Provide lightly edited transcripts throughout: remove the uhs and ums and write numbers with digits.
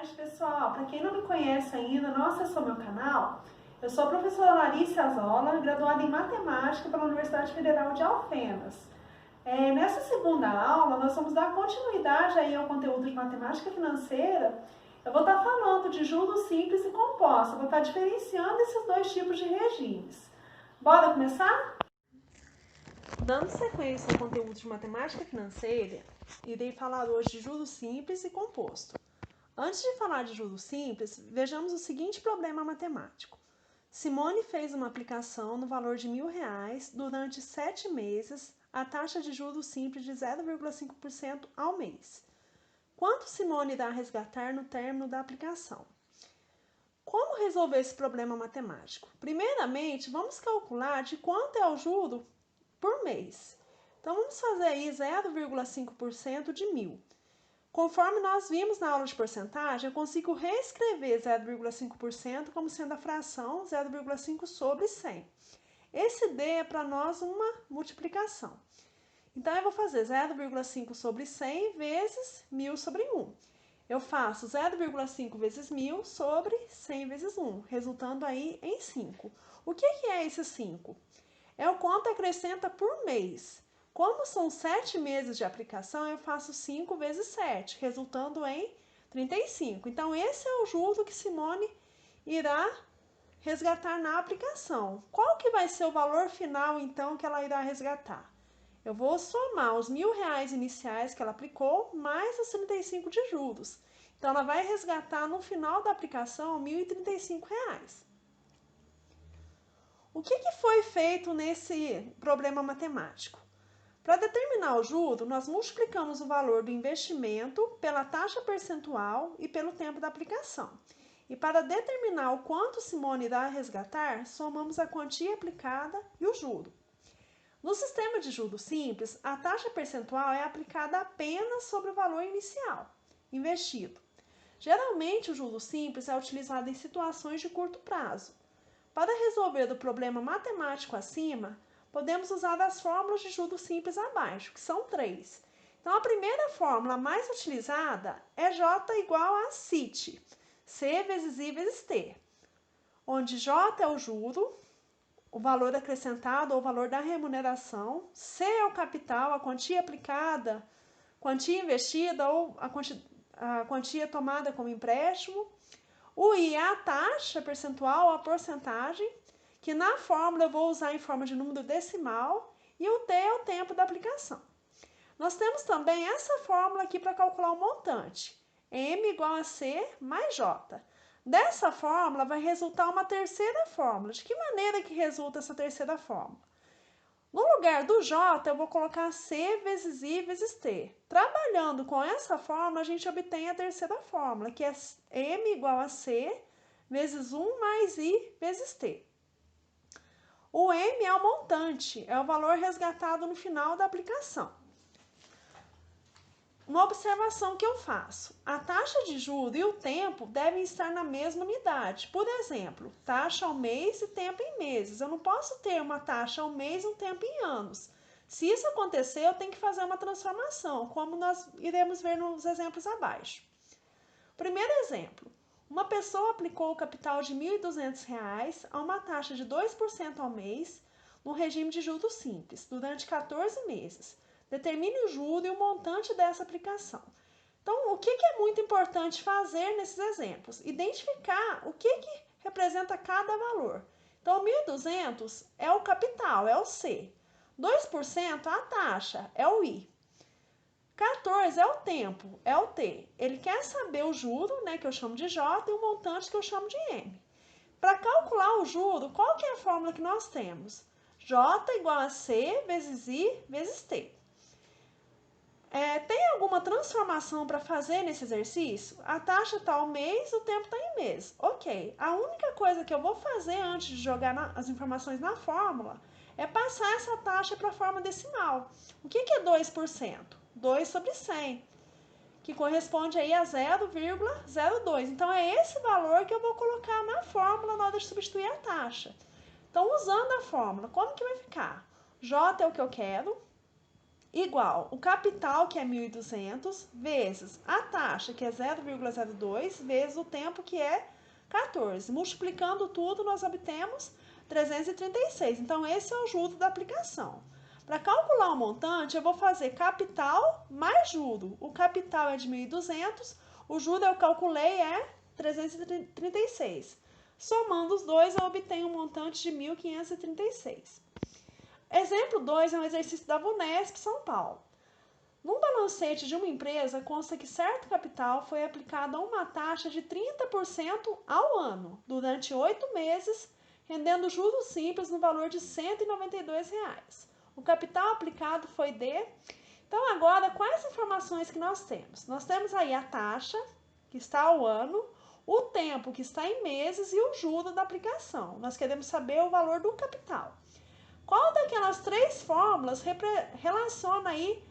tarde, pessoal. Para quem não me conhece ainda, não acessou meu canal, eu sou a professora Larissa Azola, graduada em Matemática pela Universidade Federal de Alfenas. Nessa segunda aula, nós vamos dar continuidade aí ao conteúdo de Matemática Financeira. Eu vou estar falando de juros simples e compostos, eu vou estar diferenciando esses dois tipos de regimes. Bora começar? Dando sequência ao conteúdo de Matemática Financeira, irei falar hoje de juros simples e composto. Antes de falar de juros simples, vejamos o seguinte problema matemático. Simone fez uma aplicação no valor de R$1.000 durante 7 meses, a taxa de juros simples de 0,5% ao mês. Quanto Simone irá resgatar no término da aplicação? Como resolver esse problema matemático? Primeiramente, vamos calcular de quanto é o juro por mês. Então, vamos fazer aí 0,5% de 1.000. Conforme nós vimos na aula de porcentagem, eu consigo reescrever 0,5% como sendo a fração 0,5 sobre 100. Esse D é para nós uma multiplicação. Então, eu vou fazer 0,5 sobre 100 vezes 1.000 sobre 1. Eu faço 0,5 vezes 1.000 sobre 100 vezes 1, resultando aí em 5. O que é esse 5? É o quanto acrescenta por mês. Como são 7 meses de aplicação, eu faço 5 vezes 7, resultando em 35. Então, esse é o juro que Simone irá resgatar na aplicação. Qual que vai ser o valor final, então, que ela irá resgatar? Eu vou somar os R$1.000 iniciais que ela aplicou, mais os 35 de juros. Então, ela vai resgatar no final da aplicação R$1.035. O que foi feito nesse problema matemático? Para determinar o juro, nós multiplicamos o valor do investimento pela taxa percentual e pelo tempo da aplicação. E para determinar o quanto Simone irá resgatar, somamos a quantia aplicada e o juro. No sistema de juros simples, a taxa percentual é aplicada apenas sobre o valor inicial investido. Geralmente, o juro simples é utilizado em situações de curto prazo. Para resolver o problema matemático acima, podemos usar as fórmulas de juros simples abaixo, que são 3. Então, a primeira fórmula mais utilizada é J igual a CIT, C vezes I vezes T, onde J é o juro, o valor acrescentado ou o valor da remuneração, C é o capital, a quantia aplicada, quantia investida ou a quantia tomada como empréstimo, o I é a taxa percentual, a porcentagem, que na fórmula eu vou usar em forma de número decimal, e o T é o tempo da aplicação. Nós temos também essa fórmula aqui para calcular o montante, M igual a C mais J. Dessa fórmula vai resultar uma terceira fórmula. De que maneira que resulta essa terceira fórmula? No lugar do J, eu vou colocar C vezes I vezes T. Trabalhando com essa fórmula, a gente obtém a terceira fórmula, que é M igual a C vezes 1 mais I vezes T. O M é o montante, é o valor resgatado no final da aplicação. Uma observação que eu faço: a taxa de juros e o tempo devem estar na mesma unidade. Por exemplo, taxa ao mês e tempo em meses. Eu não posso ter uma taxa ao mês e um tempo em anos. Se isso acontecer, eu tenho que fazer uma transformação, como nós iremos ver nos exemplos abaixo. Primeiro exemplo: uma pessoa aplicou o capital de R$1.200 a uma taxa de 2% ao mês no regime de juros simples, durante 14 meses. Determine o juro e o montante dessa aplicação. Então, o que é muito importante fazer nesses exemplos? Identificar o que representa cada valor. Então, 1.200 é o capital, é o C. 2% é a taxa, é o I. 14 é o tempo, é o T. Ele quer saber o juro, né, que eu chamo de J, e o montante, que eu chamo de M. Para calcular o juro, qual que é a fórmula que nós temos? J igual a C vezes I vezes T. Tem alguma transformação para fazer nesse exercício? A taxa está ao mês, o tempo está em mês. Ok. A única coisa que eu vou fazer antes de jogar as informações na fórmula é passar essa taxa para a forma decimal. O que é 2%? 2 sobre 100, que corresponde aí a 0,02. Então, é esse valor que eu vou colocar na fórmula na hora de substituir a taxa. Então, usando a fórmula, como que vai ficar? J é o que eu quero, igual o capital, que é 1.200, vezes a taxa, que é 0,02, vezes o tempo, que é 14. Multiplicando tudo, nós obtemos 336. Então, esse é o juro da aplicação. Para calcular o montante, eu vou fazer capital mais juro. O capital é de 1.200, o juro eu calculei é 336. Somando os dois, eu obtenho um montante de 1.536. Exemplo 2 é um exercício da VUNESP São Paulo. Num balancete de uma empresa, consta que certo capital foi aplicado a uma taxa de 30% ao ano, durante 8 meses, rendendo juros simples no valor de R$ 192. O capital aplicado foi de... Então, agora, quais informações que nós temos? Nós temos aí a taxa, que está ao ano, o tempo, que está em meses, e o juro da aplicação. Nós queremos saber o valor do capital. Qual daquelas três fórmulas relaciona aí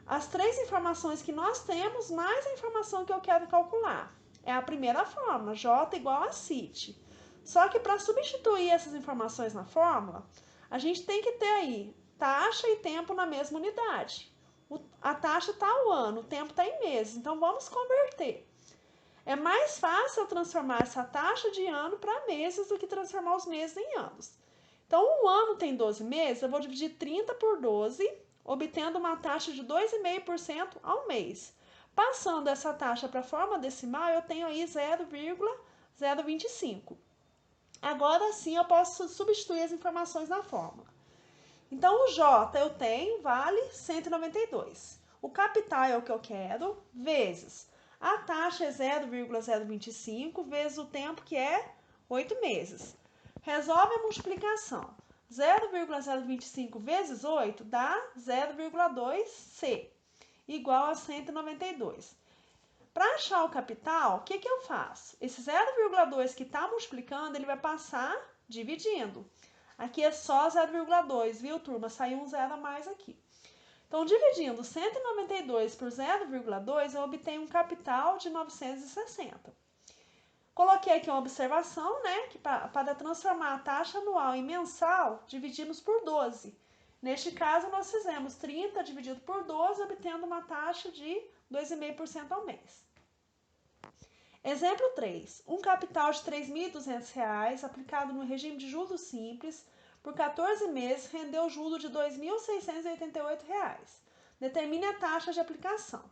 as três informações que nós temos mais a informação que eu quero calcular? É a primeira fórmula, J igual a CIT. Só que para substituir essas informações na fórmula, a gente tem que ter aí taxa e tempo na mesma unidade. A taxa está ao ano, o tempo está em meses, então vamos converter. É mais fácil eu transformar essa taxa de ano para meses do que transformar os meses em anos. Então, um ano tem 12 meses, eu vou dividir 30 por 12, obtendo uma taxa de 2,5% ao mês. Passando essa taxa para a forma decimal, eu tenho aí 0,025. Agora sim eu posso substituir as informações na fórmula. Então, o J eu tenho, vale 192. O capital é o que eu quero, vezes a taxa é 0,025, vezes o tempo, que é 8 meses. Resolve a multiplicação. 0,025 vezes 8 dá 0,2C, igual a 192. Para achar o capital, o que eu faço? Esse 0,2 que está multiplicando, ele vai passar dividindo. Aqui é só 0,2, viu, turma? Saiu um zero a mais aqui. Então, dividindo 192 por 0,2, eu obtenho um capital de 960. Coloquei aqui uma observação, né, que para transformar a taxa anual em mensal, dividimos por 12. Neste caso, nós fizemos 30 dividido por 12, obtendo uma taxa de 2,5% ao mês. Exemplo 3. Um capital de R$ 3.200 aplicado no regime de juros simples por 14 meses rendeu juro de R$ 2.688. Determine a taxa de aplicação.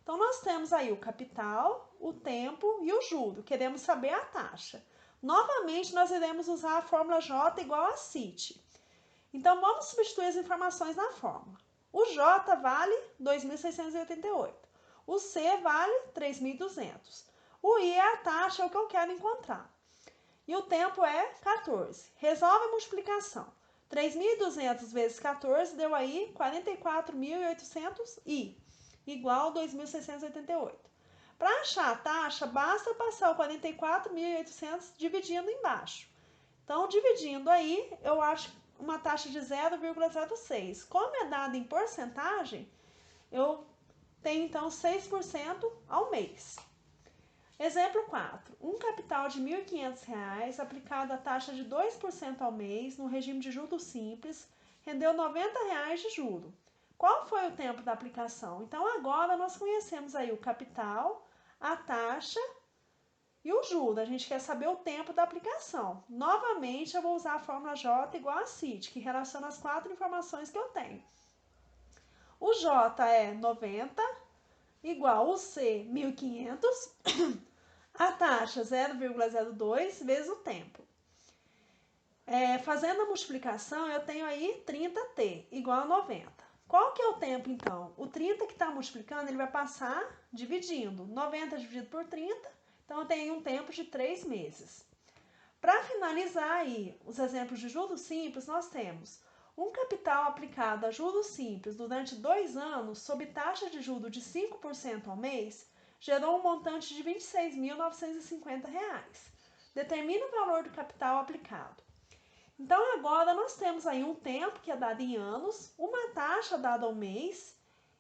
Então, nós temos aí o capital, o tempo e o juro. Queremos saber a taxa. Novamente, nós iremos usar a fórmula J igual a CIT. Então, vamos substituir as informações na fórmula. O J vale 2.688. O C vale 3.200. O I é a taxa, é o que eu quero encontrar. E o tempo é 14. Resolve a multiplicação. 3.200 vezes 14 deu aí 44.800I, igual a 2.688. Para achar a taxa, basta passar o 44.800 dividindo embaixo. Então, dividindo aí, eu acho uma taxa de 0,06. Como é dado em porcentagem, eu tenho então 6% ao mês. Exemplo 4. Um capital de R$ 1.500 aplicado a taxa de 2% ao mês no regime de juros simples rendeu R$ 90 de juro. Qual foi o tempo da aplicação? Então, agora nós conhecemos aí o capital, a taxa e o juro. A gente quer saber o tempo da aplicação. Novamente, eu vou usar a fórmula J igual a CIT, que relaciona as quatro informações que eu tenho. O J é 90, igual o C, 1.500, a taxa 0,02 vezes o tempo. Fazendo a multiplicação, eu tenho aí 30T, igual a 90. Qual que é o tempo, então? O 30 que está multiplicando, ele vai passar dividindo. 90 dividido por 30, então eu tenho um tempo de 3 meses. Para finalizar aí os exemplos de juros simples, nós temos um capital aplicado a juros simples durante 2 anos, sob taxa de juros de 5% ao mês, gerou um montante de R$ 26.950. Determine o valor do capital aplicado. Então, agora nós temos aí um tempo que é dado em anos, uma taxa dada ao mês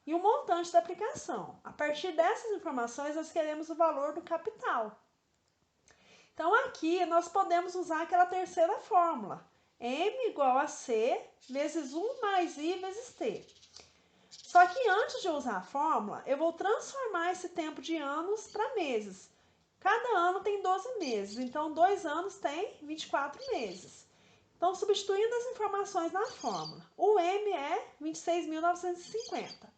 e um montante da aplicação. A partir dessas informações, nós queremos o valor do capital. Então, aqui nós podemos usar aquela terceira fórmula. M igual a C vezes 1 mais I vezes T. Só que antes de usar a fórmula, eu vou transformar esse tempo de anos para meses. Cada ano tem 12 meses, então 2 anos tem 24 meses. Então, substituindo as informações na fórmula, o M é 26.950.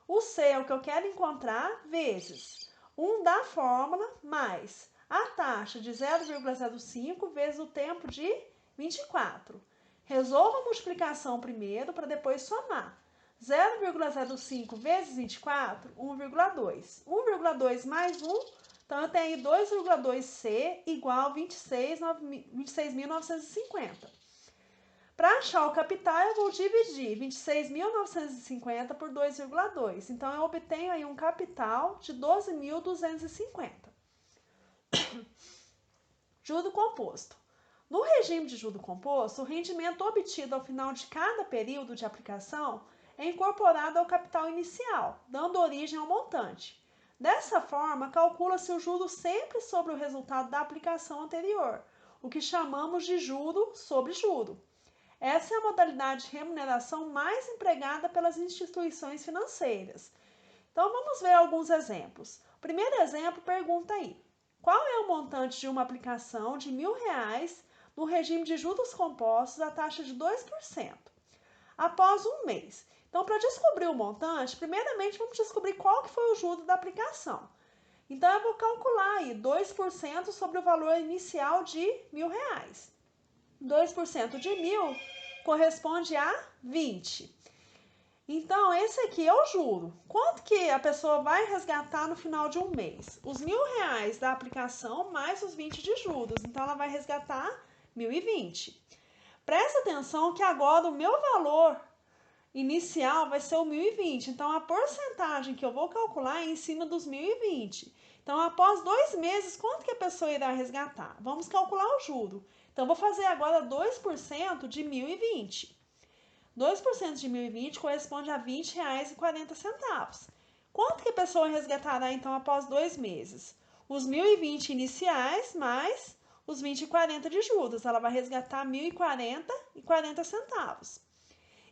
O C é o que eu quero encontrar, vezes 1 da fórmula, mais a taxa de 0,05 vezes o tempo de 24. Resolva a multiplicação primeiro para depois somar. 0,05 vezes 24, 1,2. 1,2 mais 1, então eu tenho aí 2,2C igual a 26.950. Para achar o capital, eu vou dividir 26.950 por 2,2. Então, eu obtenho aí um capital de 12.250. Juro composto. No regime de juro composto, o rendimento obtido ao final de cada período de aplicação é incorporado ao capital inicial, dando origem ao montante. Dessa forma, calcula-se o juro sempre sobre o resultado da aplicação anterior, o que chamamos de juro sobre juro. Essa é a modalidade de remuneração mais empregada pelas instituições financeiras. Então, vamos ver alguns exemplos. O primeiro exemplo pergunta aí: qual é o montante de uma aplicação de R$1.000 no regime de juros compostos à taxa de 2%, após um mês? Então, para descobrir o montante, primeiramente vamos descobrir qual que foi o juro da aplicação. Então, eu vou calcular aí 2% sobre o valor inicial de R$1.000. 2% de 1.000 corresponde a 20. Então, esse aqui é o juro. Quanto que a pessoa vai resgatar no final de um mês? Os R$1.000 da aplicação mais os 20 de juros. Então, ela vai resgatar 1.020. Presta atenção que agora o meu valor inicial vai ser o 1.020. Então, a porcentagem que eu vou calcular é em cima dos 1.020. Então, após 2 meses, quanto que a pessoa irá resgatar? Vamos calcular o juro. Então, vou fazer agora 2% de 1.020. 2% de 1.020 corresponde a R$20,40. Quanto que a pessoa resgatará, então, após 2 meses? Os 1.020 iniciais mais os 20,40 de juros. Ela vai resgatar R$1.040,40.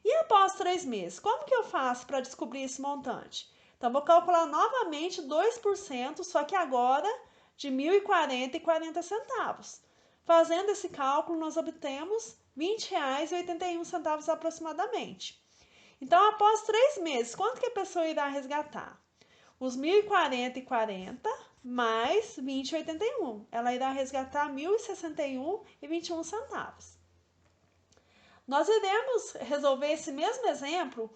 E após 3 meses, como que eu faço para descobrir esse montante? Então, vou calcular novamente 2%, só que agora de R$1.040,40. Fazendo esse cálculo, nós obtemos R$20,81 aproximadamente. Então, após 3 meses, quanto que a pessoa irá resgatar? Os 1.040,40 mais 20,81. Ela irá resgatar 1.061,21. Nós iremos resolver esse mesmo exemplo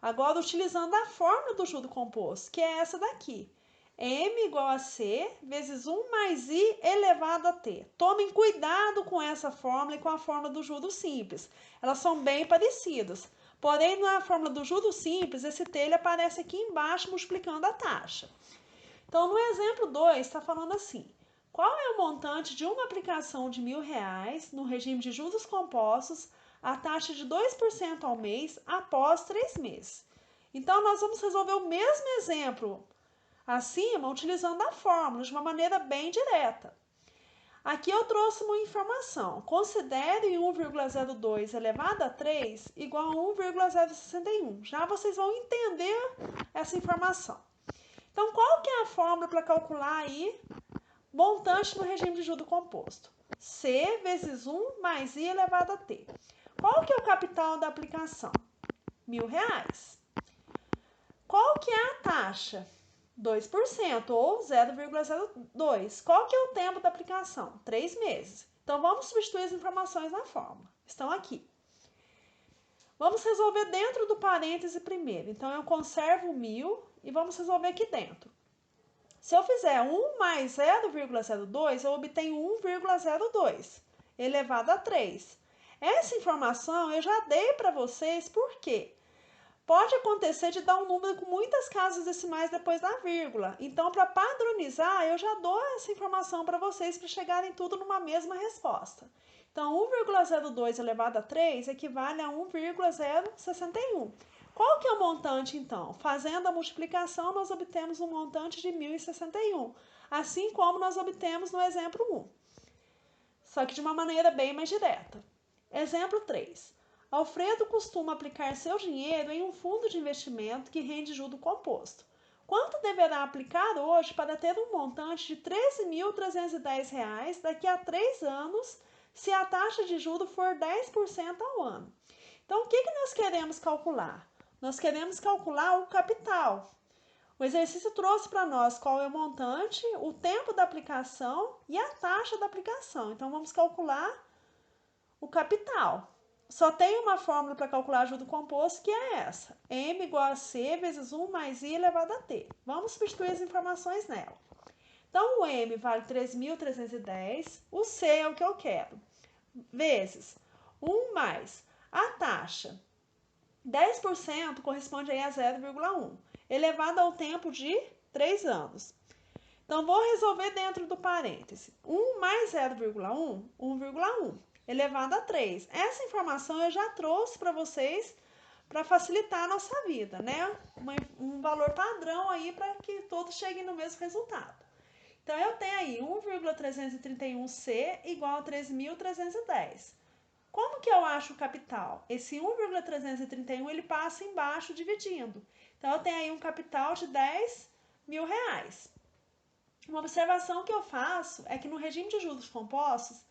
agora utilizando a fórmula do juro composto, que é essa daqui. M igual a C vezes 1 mais I elevado a T. Tomem cuidado com essa fórmula e com a fórmula do juro simples. Elas são bem parecidas. Porém, na fórmula do juro simples, esse T ele aparece aqui embaixo multiplicando a taxa. Então, no exemplo 2, está falando assim: qual é o montante de uma aplicação de R$1.000 no regime de juros compostos a taxa de 2% ao mês após 3 meses? Então, nós vamos resolver o mesmo exemplo acima, utilizando a fórmula de uma maneira bem direta. Aqui eu trouxe uma informação. Considere 1,02 elevado a 3 igual a 1,061. Já vocês vão entender essa informação. Então, qual que é a fórmula para calcular aí montante no regime de juro composto? C vezes 1 mais I elevado a T. Qual que é o capital da aplicação? R$1.000. Qual que é a taxa? 2% ou 0,02. Qual que é o tempo da aplicação? 3 meses. Então, vamos substituir as informações na fórmula. Estão aqui. Vamos resolver dentro do parêntese primeiro. Então, eu conservo 1.000 e vamos resolver aqui dentro. Se eu fizer 1 mais 0,02, eu obtenho 1,02 elevado a 3. Essa informação eu já dei para vocês, por quê? Pode acontecer de dar um número com muitas casas decimais depois da vírgula. Então, para padronizar, eu já dou essa informação para vocês para chegarem tudo numa mesma resposta. Então, 1,02 elevado a 3 equivale a 1,061. Qual que é o montante, então? Fazendo a multiplicação, nós obtemos um montante de 1.061, assim como nós obtemos no exemplo 1, só que de uma maneira bem mais direta. Exemplo 3. Alfredo costuma aplicar seu dinheiro em um fundo de investimento que rende juro composto. Quanto deverá aplicar hoje para ter um montante de R$ 13.310 daqui a 3 anos, se a taxa de juros for 10% ao ano? Então, o que nós queremos calcular? Nós queremos calcular o capital. O exercício trouxe para nós qual é o montante, o tempo da aplicação e a taxa da aplicação. Então, vamos calcular o capital. Só tem uma fórmula para calcular juro composto, que é essa. M igual a C vezes 1 mais I elevado a T. Vamos substituir as informações nela. Então, o M vale 3.310, o C é o que eu quero, vezes 1 mais a taxa. 10% corresponde aí a 0,1, elevado ao tempo de 3 anos. Então, vou resolver dentro do parêntese. 1 mais 0,1, 1,1, elevado a 3. Essa informação eu já trouxe para vocês para facilitar a nossa vida, né? Um valor padrão aí para que todos cheguem no mesmo resultado. Então, eu tenho aí 1,331C igual a 3.310. Como que eu acho o capital? Esse 1,331 ele passa embaixo dividindo. Então, eu tenho aí um capital de R$ 10.000. Uma observação que eu faço é que no regime de juros compostos,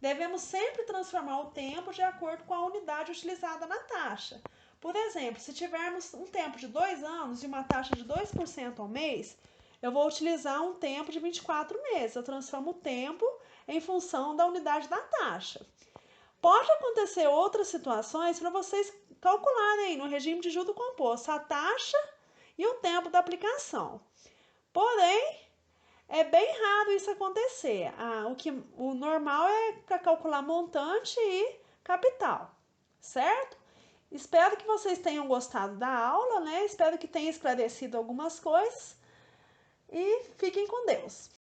devemos sempre transformar o tempo de acordo com a unidade utilizada na taxa. Por exemplo, se tivermos um tempo de 2 anos e uma taxa de 2% ao mês, eu vou utilizar um tempo de 24 meses. Eu transformo o tempo em função da unidade da taxa. Pode acontecer outras situações para vocês calcularem no regime de juro composto a taxa e o tempo da aplicação. Porém, é bem raro isso acontecer. O normal é para calcular montante e capital, certo? Espero que vocês tenham gostado da aula, né? Espero que tenha esclarecido algumas coisas e fiquem com Deus.